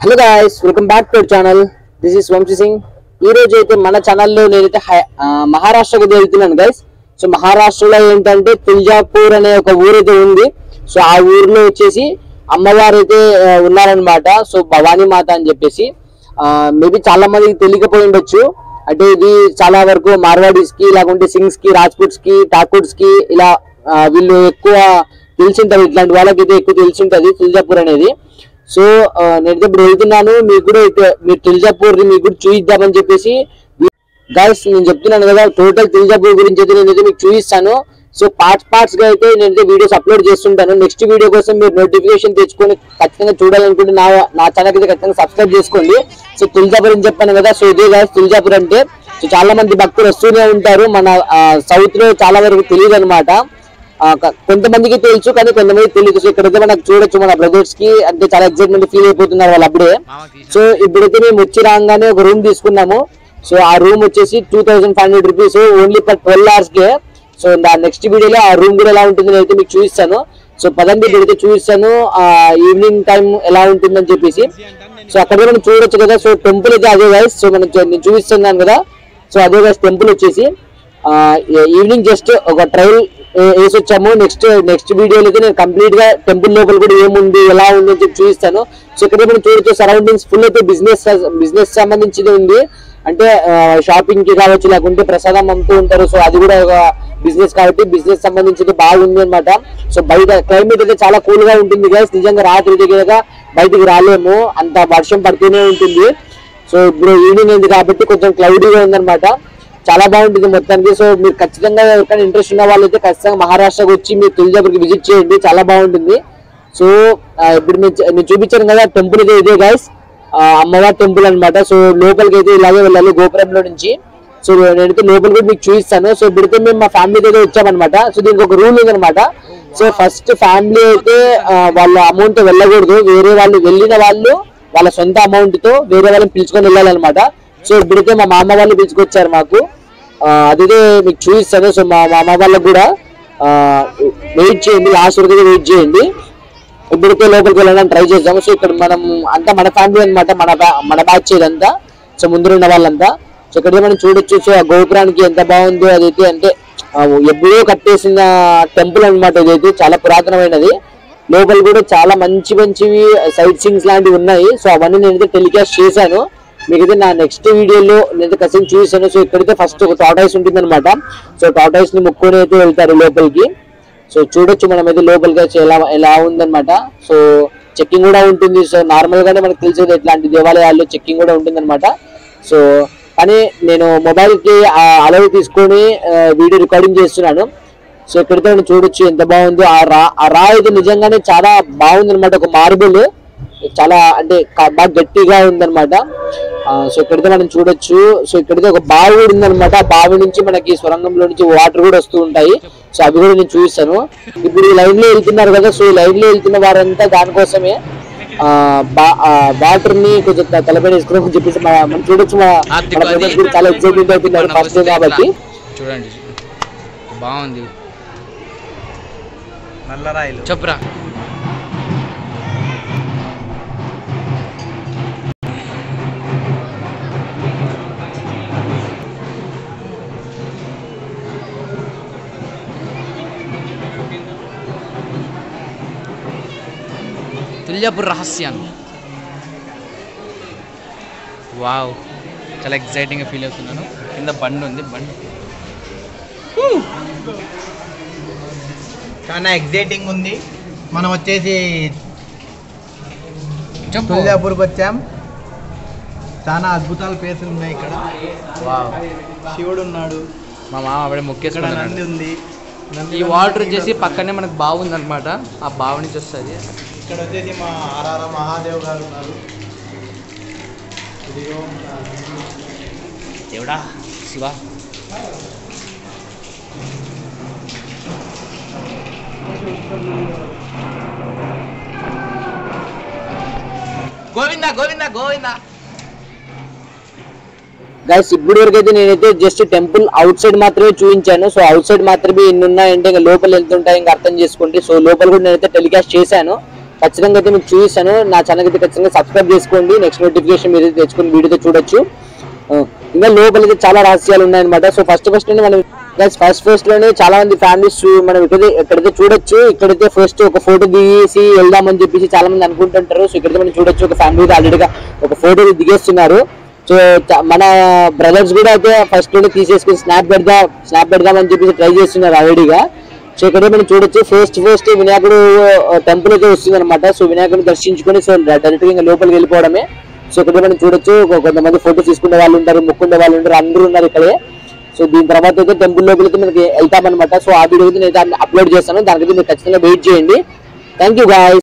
Hello guys, welcome back to our channel. This is Vamshi Singh. ఈ రోజు అయితే మన ఛానల్లో నేనైతే మహారాష్ట్రకు వెళ్తున్నాను గైస్. సో మహారాష్ట్రలో ఏంటంటే తుల్జాపూర్ అనే ఒక ఊరైతే ఉంది. సో ఆ ఊర్లో వచ్చేసి అమ్మవారు అయితే ఉన్నారనమాట. సో భవానీ మాత అని చెప్పేసి మేబీ చాలా మందికి తెలియకపోయి ఉండొచ్చు. అంటే ఇది చాలా వరకు మార్వాడీస్ కి, లేకుంటే సింగ్స్ కి, రాజ్పుట్స్ కి, ఠాకూర్స్ కి ఇలా వీళ్ళు ఎక్కువ తెలిసింటారు. ఇట్లాంటి వాళ్ళకైతే ఎక్కువ తెలిసింటది తుల్జాపూర్ అనేది. సో నేనైతే ఇప్పుడు వెళ్తున్నాను, మీకు కూడా మీరు తుల్జాపూర్ మీకు కూడా చూయిద్దామని చెప్పేసి గైస్ నేను చెప్తున్నాను కదా. టోటల్ తుల్జాపూర్ గురించి అయితే నేనైతే మీకు చూపిస్తాను. సో పార్ట్స్ గా అయితే నేనైతే వీడియోస్ అప్లోడ్ చేస్తుంటాను. నెక్స్ట్ వీడియో కోసం మీరు నోటిఫికేషన్ తెచ్చుకొని ఖచ్చితంగా చూడాలనుకుంటే నా ఛానల్ అయితే ఖచ్చితంగా సబ్స్క్రైబ్ చేసుకోండి. సో తుల్జాపూర్ అని చెప్పాను కదా. సో ఇదే గైస్ తుల్జాపూర్ అంటే. సో చాలా మంది భక్తులు వస్తూనే ఉంటారు. మన సౌత్ లో చాలా వరకు తెలియదు అనమాట. కొంతమందికి తెలుసు కానీ కొంతమంది తెలియదు. సో ఇక్కడైతే మనకు చూడొచ్చు మన బ్రదర్స్ కి అంటే చాలా ఎక్సైట్మెంట్ ఫీల్ అయిపోతున్నారు వాళ్ళు అప్పుడే. సో ఇప్పుడైతే మేము వచ్చి రాగానే ఒక రూమ్ తీసుకున్నాము. సో ఆ రూమ్ వచ్చేసి 2500 rupees only for 12 hours K. So next వీడియోలో ఆ రూమ్ కూడా ఎలా ఉంటుందని అయితే మీకు చూపిస్తాను. సో పదండి ఇప్పుడైతే చూపిస్తాను ఈవినింగ్ టైం ఎలా ఉంటుందని చెప్పేసి. సో అక్కడ మనం చూడొచ్చు కదా. సో టెంపుల్ అయితే అదే గైస్. సో మనం నేను చూపిస్తున్నాను కదా. సో అదే గైస్ టెంపుల్ వచ్చేసి ఈవినింగ్ జస్ట్ ఒక ట్రైల్ వేసి వచ్చాము. నెక్స్ట్ వీడియోలో అయితే నేను కంప్లీట్ గా టెంపుల్ లోపల కూడా ఏముంది ఎలా ఉంది అని చెప్పి చూపిస్తాను. సో ఇక్కడ మనం చూడొచ్చు సరౌండింగ్స్ ఫుల్ అయితే బిజినెస్ సంబంధించింది ఉంది. అంటే షాపింగ్ కి కావచ్చు, లేకుంటే ప్రసాదం అమ్ముతూ ఉంటారు. సో అది కూడా ఒక బిజినెస్ కాబట్టి బిజినెస్ సంబంధించింది బాగుంది అనమాట. సో బయట క్లైమేట్ అయితే చాలా కూల్ గా ఉంటుంది గైస్. నిజంగా రాత్రి దగ్గరగా బయటికి రాలేము, అంత వర్షం పడుతూనే ఉంటుంది. సో ఇప్పుడు ఈవినింగ్ అయింది కాబట్టి కొంచెం క్లౌడీగా ఉందన్నమాట. చాలా బాగుంటుంది మొత్తానికి. సో మీరు ఖచ్చితంగా ఎవరికైనా ఇంట్రెస్ట్ ఉన్న వాళ్ళు అయితే ఖచ్చితంగా మహారాష్ట్రకు వచ్చి మీరు తుల్జాపూర్కి విజిట్ చేయండి, చాలా బాగుంటుంది. సో ఇప్పుడు నేను చూపించాను కదా టెంపుల్ అయితే ఇదే గైస్, అమ్మవారి టెంపుల్ అనమాట. సో లోపలికి అయితే ఇలాగే వెళ్ళాలి గోపురంలో నుంచి. సో నేనైతే లోపల కూడా మీకు చూపిస్తాను. సో ఇప్పుడైతే మేము మా ఫ్యామిలీతో అయితే వచ్చామన్నమాట. సో దీనికి ఒక రూల్ ఉందన్నమాట. సో ఫస్ట్ ఫ్యామిలీ అయితే వాళ్ళ అమౌంట్ వెళ్ళకూడదు. వేరే వాళ్ళు వెళ్ళిన వాళ్ళు వాళ్ళ సొంత అమౌంట్ తో వేరే వాళ్ళని పిలుచుకొని వెళ్ళాలన్నమాట. సో ఇప్పుడైతే మా మామ వాళ్ళు పిలుచుకొచ్చారు మాకు, అదైతే మీకు చూపిస్తాను. సో మా మామ వాళ్ళకు కూడా వెయిట్ చేయండి, లాస్ట్ వరకు వెయిట్ చేయండి. ఇప్పుడైతే లోపలికి వెళ్ళడానికి ట్రై చేద్దాము. సో ఇక్కడ మనం అంతా మన ఫ్యామిలీ అనమాట, మన బ్యాచ్ ఇదంతా. సో ముందున్న వాళ్ళంతా. సో ఇక్కడ మనం చూడొచ్చు. సో ఆ గోపురానికి ఎంత బాగుందో అదైతే, అంటే ఎప్పుడో కట్టేసిన టెంపుల్ అనమాట. ఇదైతే చాలా పురాతనమైనది. లోపల కూడా చాలా మంచివి సైట్ సీయింగ్స్ లాంటివి ఉన్నాయి. సో అవన్నీ నేనైతే టెలికాస్ట్ చేశాను మీకైతే నా నెక్స్ట్ వీడియోలో నేను ఖచ్చితంగా చూసాను. సో ఇక్కడైతే ఫస్ట్ ఒక టార్టాయిస్ ఉంటుంది అనమాట. సో టార్టాయిస్ ని ముక్కొని అయితే వెళ్తారు లోపలికి. సో చూడొచ్చు మనం అయితే లోపలికి ఎలా ఉందన్నమాట. సో చెక్కింగ్ కూడా ఉంటుంది. సో నార్మల్ గానే మనకు తెలిసేది ఇట్లాంటి దేవాలయాల్లో చెక్కింగ్ కూడా ఉంటుంది అనమాట. సో కానీ నేను మొబైల్ కి అలవ్ తీసుకొని వీడియో రికార్డింగ్ చేస్తున్నాను. సో ఇక్కడైతే మనం చూడొచ్చు ఎంత బాగుందో. ఆ రా అయితే నిజంగానే చాలా బాగుంది అనమాట. ఒక మార్బుల్ చాలా అంటే బాగా గట్టిగా ఉందన్నమాట. సో ఇక్కడైతే మనం చూడొచ్చు. సో ఇక్కడైతే ఒక బావి కూడా ఉందన్నమాట. ఆ బావి నుంచి మనకి సొరంగంలో నుంచి వాటర్ కూడా వస్తూ ఉంటాయి. సో అవి కూడా నేను చూపిస్తాను. ఇప్పుడు ఈ లైన్ లో వెళ్తున్నారు కదా. సో ఈ లైన్ లో వెళ్తున్న వారంతా దానికోసమే వాటర్ ని కొంచెం తలపైన వేసుకుని చెప్పేసి మనం చూడొచ్చు. చాలా ఎక్సైట్మెంట్ అవుతున్నారు ఫస్ట్ డే కాబట్టి. చూడండి బాగుంది. నల్లరాయిలు చెప్పురా. తుల్జాపూర్ రహస్యాన్ని వావ్, చాలా ఎక్సైటింగ్గా ఫీల్ అవుతున్నాను. కింద బండి ఉంది. బండి చాలా ఎక్సైటింగ్ ఉంది. మనం వచ్చేసి తుల్జాపూర్కి వచ్చాం. చాలా అద్భుతాల ప్లేసులు ఉన్నాయి ఇక్కడ. వావ్, శివుడు ఉన్నాడు. మా మామ అప్పుడే మొక్కేసుకున్నాడు. నంది ఉంది. ఈ వాటర్ వచ్చేసి పక్కనే మనకు బాగుంది అనమాట. ఆ బావి నుంచి వస్తుంది. ఇక్కడ వచ్చేసి మా ఆర్ఆర్ మహాదేవ్ గారు ఉన్నారు. దేవుడా శివ. గోవిందా గోవిందా గోవిందా. గైస్ ఇప్పుడు వరకు అయితే నేనైతే జస్ట్ టెంపుల్ అవుట్ సైడ్ మాత్రమే చూపించాను. సో అవుట్ సైడ్ మాత్రమే ఎన్ని ఉన్నాయంటే ఇంకా లోపల ఎంత ఉంటాయి ఇంకా అర్థం చేసుకోండి. సో లోపల కూడా నేనైతే టెలికాస్ట్ చేశాను. ఖచ్చితంగా అయితే మీకు చూపిస్తాను. నా ఛానల్ అయితే ఖచ్చితంగా సబ్స్క్రైబ్ చేసుకోండి. నెక్స్ట్ నోటిఫికేషన్ మీరు తెచ్చుకొని వీడియోతో చూడొచ్చు. ఇంకా లోపలైతే చాలా రహస్యాలు ఉన్నాయన్నమాట. సో ఫస్ట్ మనం ఫస్ట్ లోనే చాలా మంది ఫ్యామిలీస్ మనం ఎక్కడైతే చూడొచ్చు. ఇక్కడైతే ఫస్ట్ ఒక ఫోటో దిగేసి వెళ్దామని చెప్పేసి చాలా మంది అనుకుంటుంటారు. సో ఇక్కడైతే మనం చూడొచ్చు ఒక ఫ్యామిలీ ఆల్రెడీగా ఒక ఫోటో దిగేస్తున్నారు. సో మన బ్రదర్స్ కూడా అయితే ఫస్ట్ లోనే తీసేసుకుని స్నాప్ పెడదామని చెప్పేసి ట్రై చేస్తున్నారు ఆల్రెడీగా. సో ఇక్కడ మనం చూడొచ్చు ఫస్ట్ వినాయకుడు టెంపుల్ అయితే వస్తుంది అనమాట. సో వినాయకుడిని దర్శించుకొని సో డైరెక్ట్ గా లోపలికి వెళ్ళిపోవడమే. సో ఇక్కడ మనం చూడొచ్చు కొంతమంది ఫోటోస్ తీసుకునే వాళ్ళు ఉంటారు, మొక్కునే వాళ్ళు ఉంటారు, అందరూ ఉన్నారు ఇక్కడే. సో దీని తర్వాత అయితే టెంపుల్ లోపల అయితే మనకి వెళ్తామన్నమాట. సో ఆ వీడియో అయితే నేను అప్లోడ్ చేస్తాను. దానికైతే మీరు ఖచ్చితంగా వెయిట్ చేయండి. Thank you guys.